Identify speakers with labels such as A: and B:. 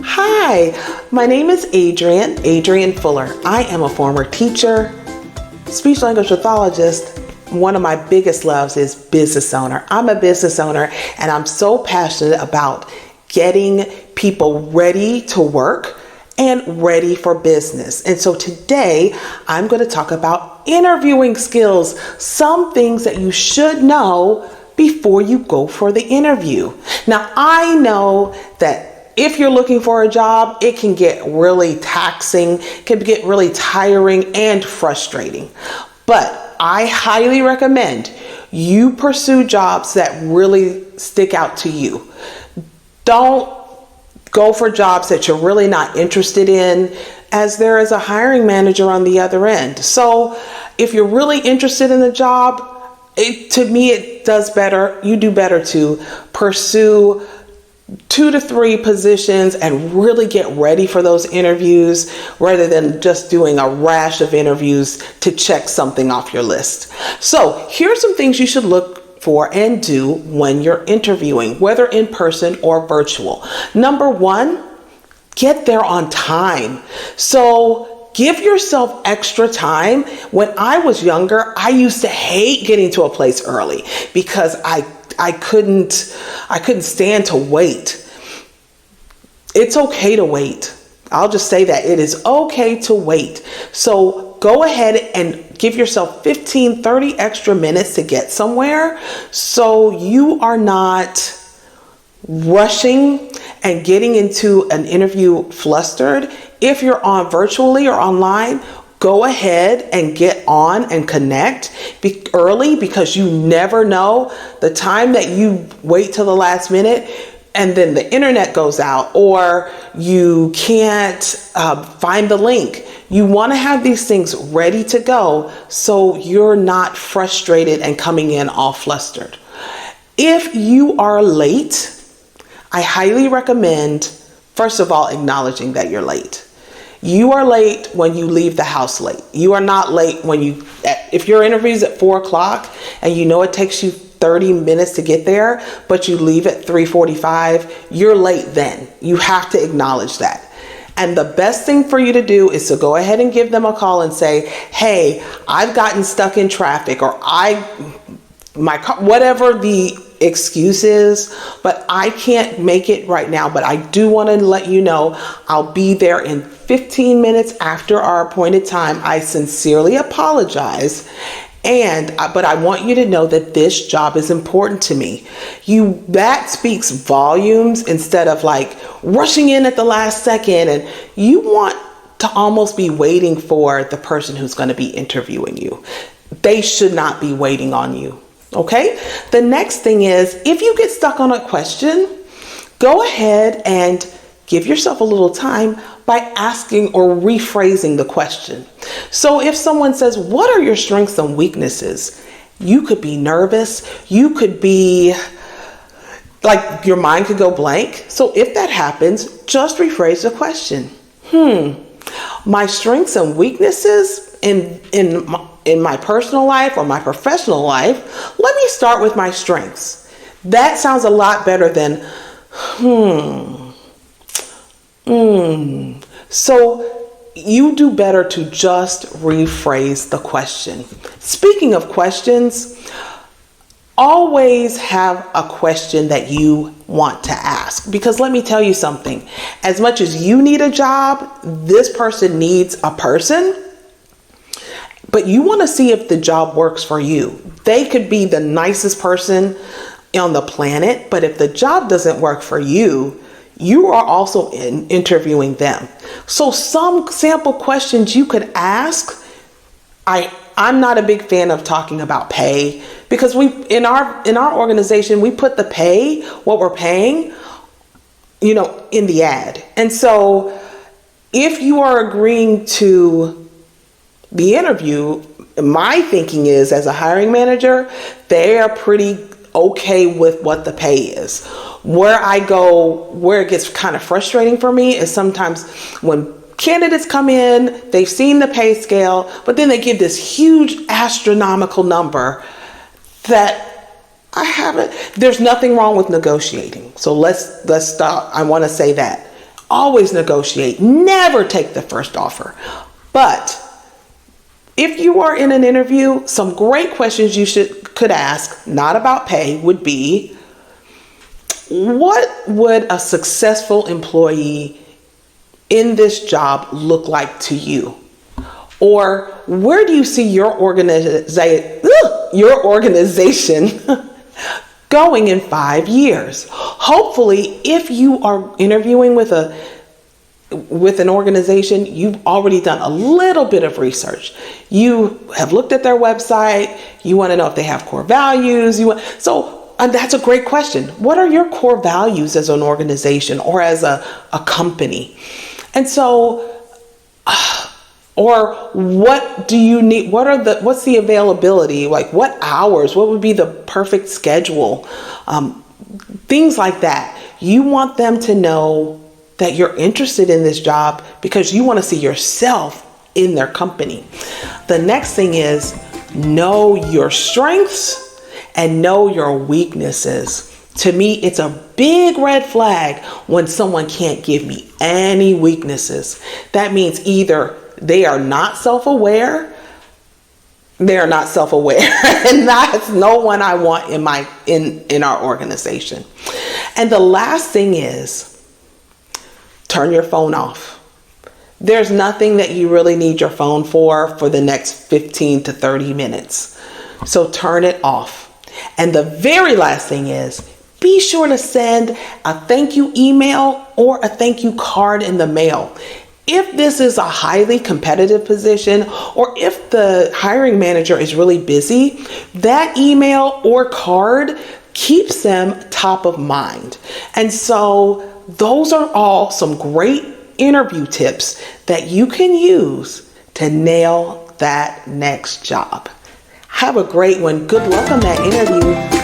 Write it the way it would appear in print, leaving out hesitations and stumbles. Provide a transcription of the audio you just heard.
A: Hi, my name is Adrienne Fuller. I am a former teacher, speech language pathologist. One of my biggest loves is business owner. I'm a business owner and I'm so passionate about getting people ready to work and ready for business. And so today I'm going to talk about interviewing skills, some things that you should know before you go for the interview. Now, I know that if you're looking for a job, it can get really taxing, can get really tiring and frustrating. But I highly recommend you pursue jobs that really stick out to you. Don't go for jobs that you're really not interested in, as there is a hiring manager on the other end. So if you're really interested in the job, to me, it does better. You do better to pursue 2 to 3 positions and really get ready for those interviews rather than just doing a rash of interviews to check something off your list. So here's some things you should look for and do when you're interviewing, whether in person or virtual. Number 1, get there on time. So give yourself extra time. When I was younger, I used to hate getting to a place early because I couldn't stand to wait. It's okay to wait. I'll just say that it is okay to wait. So go ahead and give yourself 15, 30 extra minutes to get somewhere so you are not rushing and getting into an interview flustered. If you're on virtually or online, go ahead and get on and connect early, because you never know the time that you wait till the last minute and then the internet goes out or you can't find the link. You want to have these things ready to go so you're not frustrated and coming in all flustered. If you are late, I highly recommend, first of all, acknowledging that you're late. You are late when you leave the house late. You are not late if your interview is at 4:00 and you know it takes you 30 minutes to get there, but you leave at 3:45, you're late then. You have to acknowledge that. And the best thing for you to do is to go ahead and give them a call and say, hey, I've gotten stuck in traffic, or my car, whatever the excuse is, but I can't make it right now, but I do want to let you know I'll be there in 15 minutes after our appointed time. I sincerely apologize, but I want you to know that this job is important to me. That speaks volumes instead of like rushing in at the last second, and you want to almost be waiting for the person who's going to be interviewing you. They should not be waiting on you. Okay, the next thing is, if you get stuck on a question, go ahead and give yourself a little time by asking or rephrasing the question. So if someone says, what are your strengths and weaknesses? You could be nervous. You could be like, your mind could go blank. So if that happens, just rephrase the question. My strengths and weaknesses in my personal life or my professional life, let me start with my strengths. That sounds a lot better than, So you do better to just rephrase the question. Speaking of questions, always have a question that you want to ask, because let me tell you something. As much as you need a job, this person needs a person. But you want to see if the job works for you. They could be the nicest person on the planet, but if the job doesn't work for you, you are also interviewing them. So some sample questions you could ask. I'm not a big fan of talking about pay, because in our organization, we put the pay, what we're paying, in the ad. And so if you are agreeing to the interview, my thinking is, as a hiring manager, they are pretty okay with what the pay is. Where it gets kind of frustrating for me is sometimes when candidates come in, they've seen the pay scale, but then they give this huge astronomical number that there's nothing wrong with negotiating. So let's stop. I want to say that Always negotiate. Never take the first offer. But if you are in an interview, some great questions you could ask, not about pay, would be, what would a successful employee in this job look like to you? Or where do you see your organization going in 5 years? Hopefully, if you are interviewing with an organization, you've already done a little bit of research. You have looked at their website. You want to know if they have core values. That's a great question. What are your core values as an organization or as a company? And so, or what do you need? What's the availability? Like what hours? What would be the perfect schedule? Things like that. You want them to know that you're interested in this job because you want to see yourself in their company. The next thing is know your strengths and know your weaknesses. To me, it's a big red flag when someone can't give me any weaknesses. That means either they are not self-aware, and that's no one I want in our organization. And the last thing is, turn your phone off. There's nothing that you really need your phone for the next 15 to 30 minutes. So turn it off. And the very last thing is, be sure to send a thank you email or a thank you card in the mail. If this is a highly competitive position, or if the hiring manager is really busy, that email or card keeps them top of mind. And so those are all some great interview tips that you can use to nail that next job. Have a great one. Good luck on that interview.